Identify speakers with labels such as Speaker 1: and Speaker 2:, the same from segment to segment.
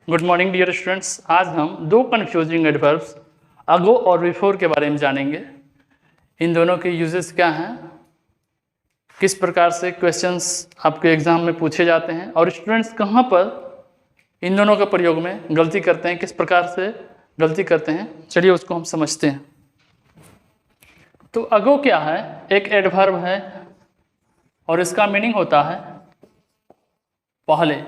Speaker 1: Good morning dear students. आज हम दो कन्फ्यूजिंग एडवर्ब्स अगो और बिफोर के बारे में जानेंगे। इन दोनों के यूजेस क्या हैं, किस प्रकार से क्वेश्चंस आपके एग्जाम में पूछे जाते हैं और स्टूडेंट्स कहाँ पर इन दोनों के प्रयोग में गलती करते हैं, किस प्रकार से गलती करते हैं। चलिए उसको हम समझते हैं। तो अगो क्या है? एक एडवर्ब है और इसका मीनिंग होता है पहले।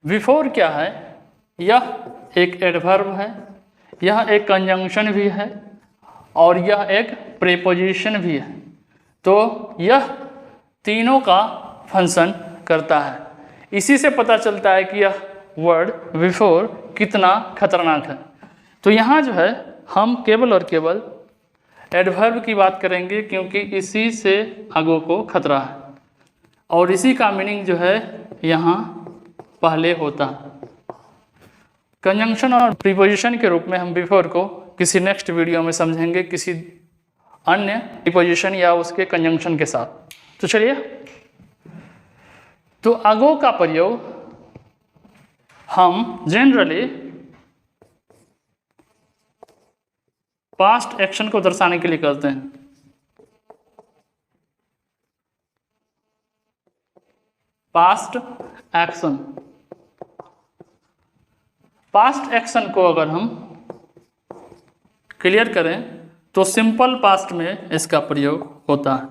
Speaker 1: बिफोर क्या है? यह एक एडवर्ब है, यह एक कंजंक्शन भी है और यह एक प्रीपोजिशन भी है। तो यह तीनों का फंक्शन करता है। इसी से पता चलता है कि यह वर्ड बिफोर कितना खतरनाक है। तो यहाँ जो है हम केवल और केवल एडवर्ब की बात करेंगे, क्योंकि इसी से अगो को खतरा है और इसी का मीनिंग जो है यहाँ पहले होता है। कंजंक्शन और प्रीपोजिशन के रूप में हम बिफोर को किसी नेक्स्ट वीडियो में समझेंगे, किसी अन्य प्रीपोजिशन या उसके कंजंक्शन के साथ। तो चलिए, तो अगो का प्रयोग हम जनरली पास्ट एक्शन को दर्शाने के लिए करते हैं। पास्ट एक्शन, पास्ट एक्शन को अगर हम क्लियर करें तो सिंपल पास्ट में इसका प्रयोग होता है।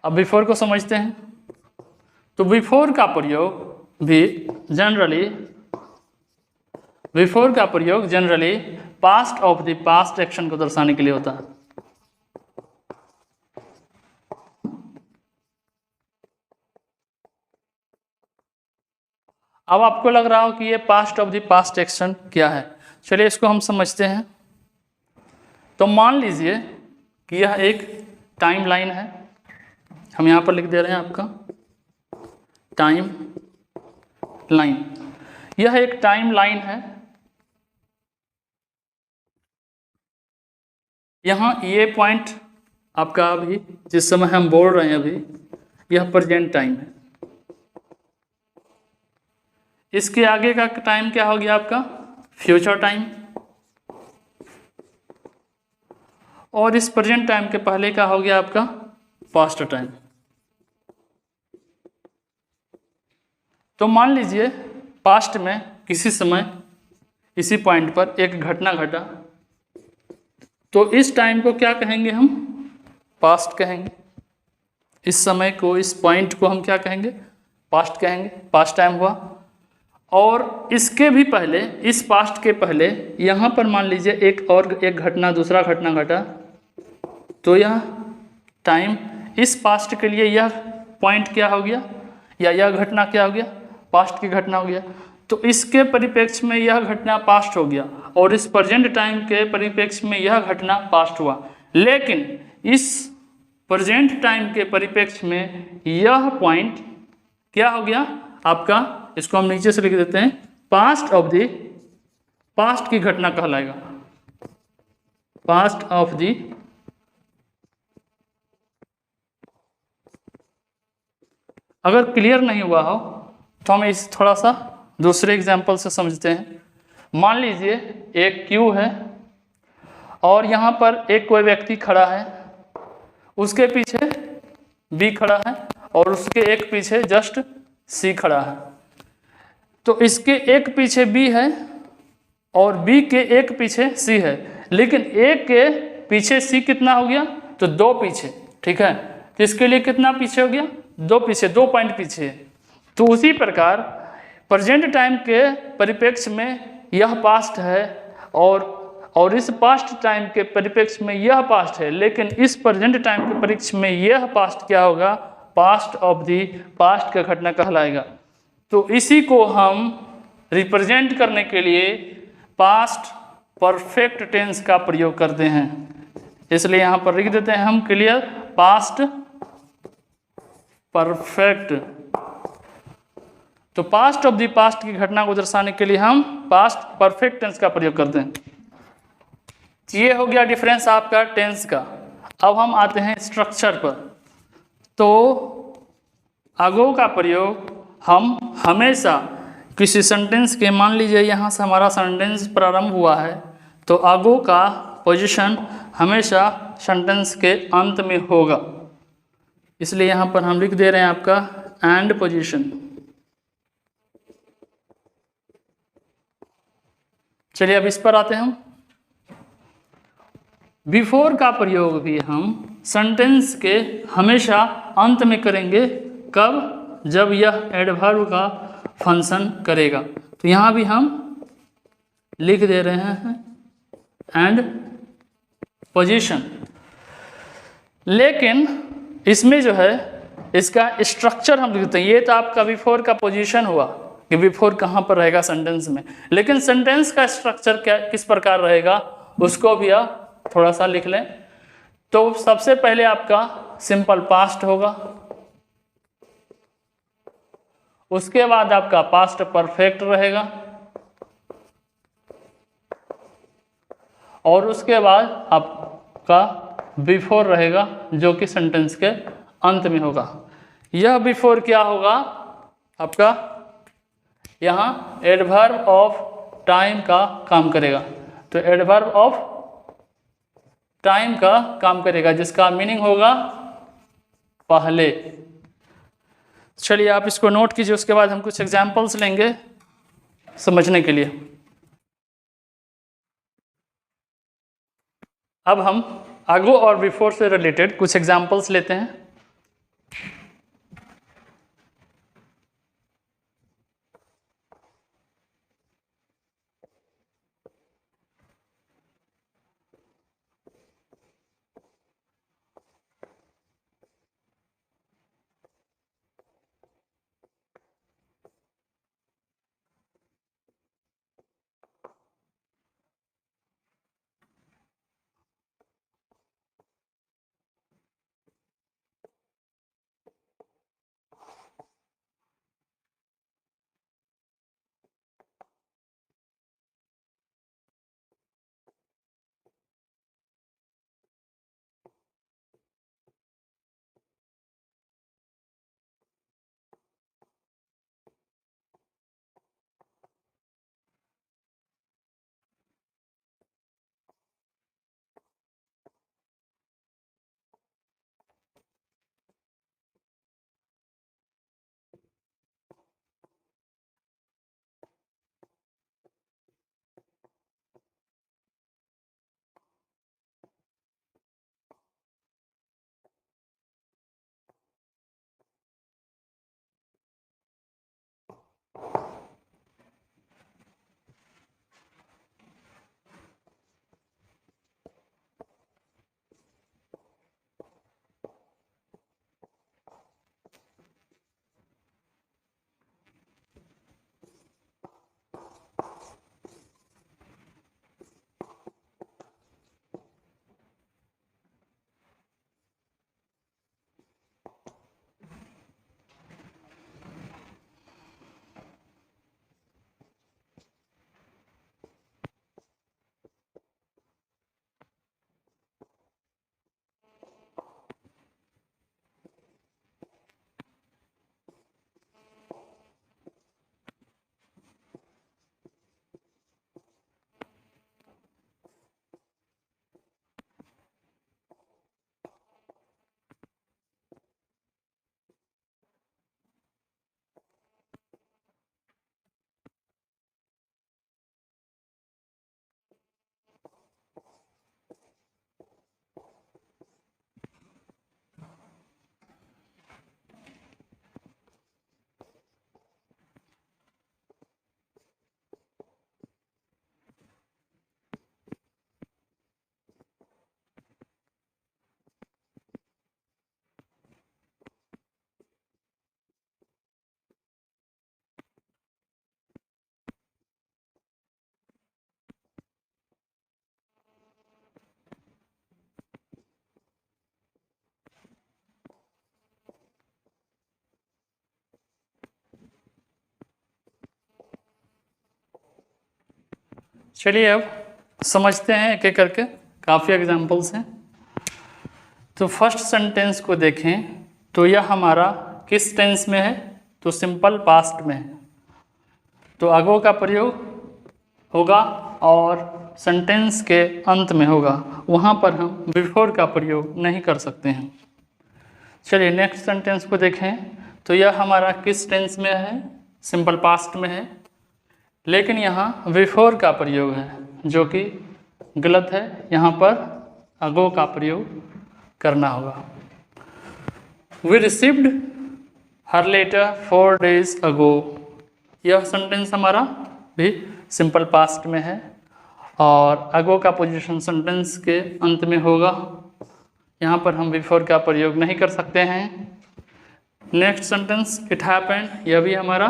Speaker 1: अब बिफोर को समझते हैं। तो बिफोर का प्रयोग भी generally past of the past action को दर्शाने के लिए होता है। अब आपको लग रहा हो कि ये past of the past action क्या है। चलिए इसको हम समझते हैं। तो मान लीजिए कि यह एक टाइम लाइन है। हम यहाँ पर लिख दे रहे हैं आपका टाइम लाइन। यह एक टाइम लाइन है। यहाँ ये पॉइंट आपका अभी जिस समय हम बोल रहे हैं अभी यह प्रेजेंट टाइम है। इसके आगे का टाइम क्या हो गया आपका? Future time. और इस प्रेजेंट टाइम के पहले का हो गया आपका पास्ट टाइम। तो मान लीजिए पास्ट में किसी समय इसी पॉइंट पर एक घटना घटा, तो इस टाइम को क्या कहेंगे? हम पास्ट कहेंगे। इस समय को, इस पॉइंट को हम क्या कहेंगे? पास्ट कहेंगे। पास्ट टाइम हुआ। और इसके भी पहले, इस पास्ट के पहले यहाँ पर मान लीजिए एक घटना, दूसरा घटना घटा, तो यह टाइम इस पास्ट के लिए यह पॉइंट क्या हो गया, या यह घटना क्या हो गया? पास्ट की घटना हो गया। तो इसके परिप्रेक्ष्य में यह घटना पास्ट हो गया और इस प्रेजेंट टाइम के परिप्रेक्ष्य में यह घटना पास्ट हुआ। लेकिन इस प्रेजेंट टाइम के परिप्रेक्ष्य में यह पॉइंट क्या हो गया आपका? इसको हम नीचे से लिख देते हैं, पास्ट ऑफ द पास्ट की घटना कहलाएगा। पास्ट ऑफ द, अगर क्लियर नहीं हुआ हो तो हम इस थोड़ा सा दूसरे एग्जांपल से समझते हैं। मान लीजिए एक क्यू है और यहाँ पर एक कोई व्यक्ति खड़ा है, उसके पीछे बी खड़ा है और उसके एक पीछे जस्ट सी खड़ा है। तो इसके एक पीछे बी है और बी के एक पीछे सी है, लेकिन एक के पीछे सी कितना हो गया? तो दो पीछे। ठीक है, तो इसके लिए कितना पीछे हो गया? दो पीछे, 2 पॉइंट पीछे है। तो उसी प्रकार प्रेजेंट टाइम के परिप्रेक्ष्य में यह पास्ट है और इस पास्ट टाइम के परिप्रेक्ष्य में यह पास्ट है, लेकिन इस प्रेजेंट टाइम के परिप्रेक्ष्य में यह पास्ट क्या होगा? पास्ट ऑफ द पास्ट का घटना कहलाएगा। तो इसी को हम रिप्रेजेंट करने के लिए पास्ट परफेक्ट टेंस का प्रयोग करते हैं। इसलिए यहाँ पर लिख देते हैं हम क्लियर, पास्ट परफेक्ट। तो पास्ट ऑफ द पास्ट की घटना को दर्शाने के लिए हम पास्ट परफेक्ट टेंस का प्रयोग करते हैं। ये हो गया डिफरेंस आपका टेंस का। अब हम आते हैं स्ट्रक्चर पर। तो अगो का प्रयोग हम हमेशा किसी सेंटेंस के, मान लीजिए यहाँ से हमारा सेंटेंस प्रारंभ हुआ है, तो अगो का पोजीशन हमेशा सेंटेंस के अंत में होगा, इसलिए यहाँ पर हम लिख दे रहे हैं आपका एंड पोजीशन। चलिए अब इस पर आते हैं हम। बिफोर का प्रयोग भी हम सेंटेंस के हमेशा अंत में करेंगे, कब? जब यह एडवर्ब का फंक्शन करेगा। तो यहाँ भी हम लिख दे रहे हैं एंड पोजीशन। लेकिन इसमें जो है इसका स्ट्रक्चर हम लिखते हैं। ये तो आपका बिफोर का पोजीशन हुआ कि बिफोर कहाँ पर रहेगा सेंटेंस में, लेकिन सेंटेंस का स्ट्रक्चर क्या, किस प्रकार रहेगा, उसको भी आप थोड़ा सा लिख लें। तो सबसे पहले आपका सिंपल पास्ट होगा, उसके बाद आपका पास्ट परफेक्ट रहेगा, और उसके बाद आपका बिफोर रहेगा जो कि सेंटेंस के अंत में होगा। यह बिफोर क्या होगा आपका, यहाँ एडवर्ब ऑफ टाइम का काम करेगा। तो एडवर्ब ऑफ टाइम का काम करेगा, जिसका मीनिंग होगा पहले। चलिए आप इसको नोट कीजिए, उसके बाद हम कुछ एग्जाम्पल्स लेंगे समझने के लिए। अब हम अगो और बिफोर से रिलेटेड कुछ एग्जाम्पल्स लेते हैं। चलिए अब समझते हैं एक एक करके, काफ़ी एग्जाम्पल्स हैं। तो फर्स्ट सेंटेंस को देखें, तो यह हमारा किस टेंस में है? तो सिंपल पास्ट में है। तो अगो का प्रयोग होगा और सेंटेंस के अंत में होगा, वहाँ पर हम बिफोर का प्रयोग नहीं कर सकते हैं। चलिए नेक्स्ट सेंटेंस को देखें। तो यह हमारा किस टेंस में है? सिंपल पास्ट में है, लेकिन यहाँ बिफोर का प्रयोग है जो कि गलत है। यहाँ पर अगो का प्रयोग करना होगा। We received her letter 4 days ago। यह सेंटेंस हमारा भी सिंपल पास्ट में है और अगो का पोजीशन सेंटेंस के अंत में होगा। यहाँ पर हम बिफोर का प्रयोग नहीं कर सकते हैं। नेक्स्ट सेंटेंस इट हैपेंड, यह भी हमारा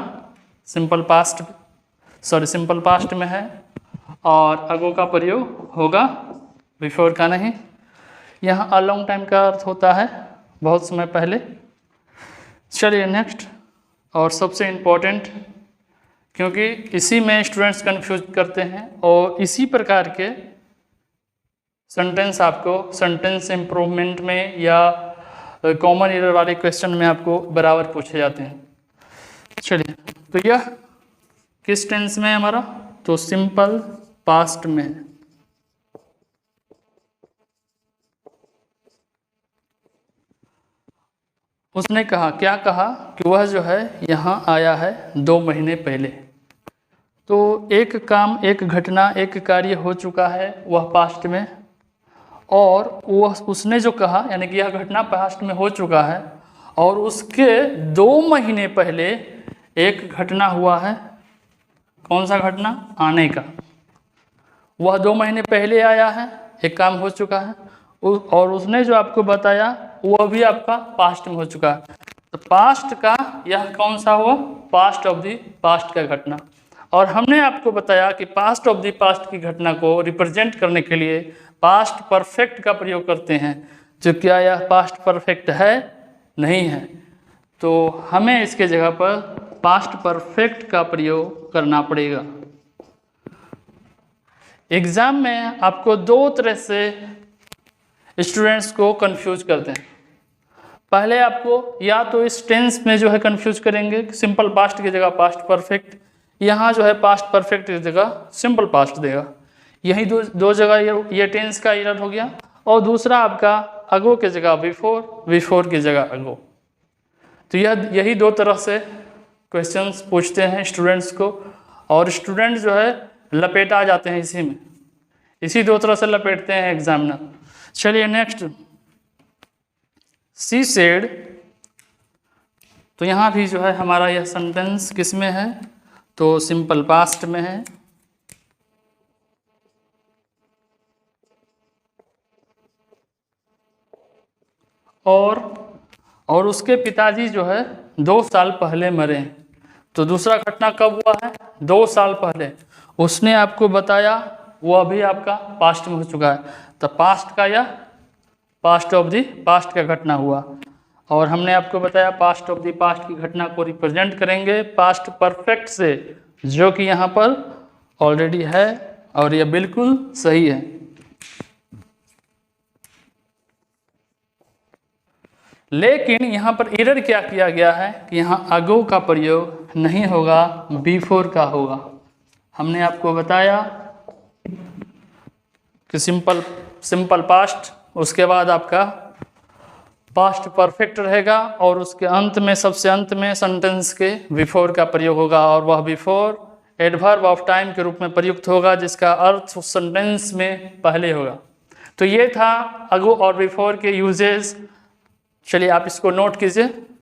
Speaker 1: सिंपल पास्ट में है और अगो का प्रयोग होगा, बिफोर का नहीं। यहाँ अ लॉन्ग टाइम का अर्थ होता है बहुत समय पहले। चलिए नेक्स्ट और सबसे इम्पोर्टेंट, क्योंकि इसी में स्टूडेंट्स कंफ्यूज करते हैं और इसी प्रकार के सेंटेंस आपको सेंटेंस इम्प्रूवमेंट में या कॉमन एरर वाले क्वेश्चन में आपको बराबर पूछे जाते हैं। चलिए, तो यह किस टेंस में है हमारा? तो सिंपल पास्ट में है। उसने कहा, क्या कहा? कि वह जो है यहाँ आया है 2 महीने पहले। तो एक काम, एक घटना, एक कार्य हो चुका है वह पास्ट में, और वह उसने जो कहा यानी कि यह घटना पास्ट में हो चुका है और उसके 2 महीने पहले एक घटना हुआ है। कौन सा घटना? आने का। वह 2 महीने पहले आया है, एक काम हो चुका है और उसने जो आपको बताया वह भी आपका पास्ट में हो चुका है। तो पास्ट का यह कौन सा हुआ? पास्ट ऑफ दी पास्ट का घटना। और हमने आपको बताया कि पास्ट ऑफ दी पास्ट की घटना को रिप्रेजेंट करने के लिए पास्ट परफेक्ट का प्रयोग करते हैं। जो क्या यह पास्ट परफेक्ट है? नहीं है। तो हमें इसके जगह पर पास्ट परफेक्ट का प्रयोग करना पड़ेगा। एग्जाम में आपको 2 तरह से स्टूडेंट्स को कंफ्यूज करते हैं। पहले आपको या तो इस टेंस में जो है कंफ्यूज करेंगे, सिंपल पास्ट की जगह पास्ट परफेक्ट, यहाँ जो है पास्ट परफेक्ट की जगह सिंपल पास्ट देगा। यही दो जगह ये टेंस का एरर हो गया। और दूसरा आपका अगो की जगह बिफोर, बिफोर की जगह अगो। तो यही 2 तरह से क्वेश्चंस पूछते हैं स्टूडेंट्स को, और स्टूडेंट जो है लपेटा जाते हैं इसी में, इसी 2 तरह से लपेटते हैं एग्जामिनर। चलिए नेक्स्ट, शी सेड। तो यहाँ भी जो है हमारा यह सेंटेंस किस में है? तो सिंपल पास्ट में है। और उसके पिताजी जो है 2 साल पहले मरे। तो दूसरा घटना कब हुआ है? 2 साल पहले। उसने आपको बताया, वो अभी आपका पास्ट में हो चुका है। तो पास्ट का या पास्ट ऑफ दी पास्ट का घटना हुआ। और हमने आपको बताया पास्ट ऑफ दी पास्ट की घटना को रिप्रेजेंट करेंगे पास्ट परफेक्ट से, जो कि यहाँ पर ऑलरेडी है और यह बिल्कुल सही है। लेकिन यहाँ पर एरर क्या किया गया है कि यहाँ अगो का प्रयोग नहीं होगा, बिफोर का होगा। हमने आपको बताया कि सिंपल पास्ट, उसके बाद आपका पास्ट परफेक्ट रहेगा और उसके अंत में, सबसे अंत में सेंटेंस के बिफोर का प्रयोग होगा, और वह बिफोर एडवर्ब ऑफ टाइम के रूप में प्रयुक्त होगा जिसका अर्थ उस सेंटेंस में पहले होगा। तो ये था अगो और बिफोर के यूजेस। चलिए आप इसको नोट कीजिए।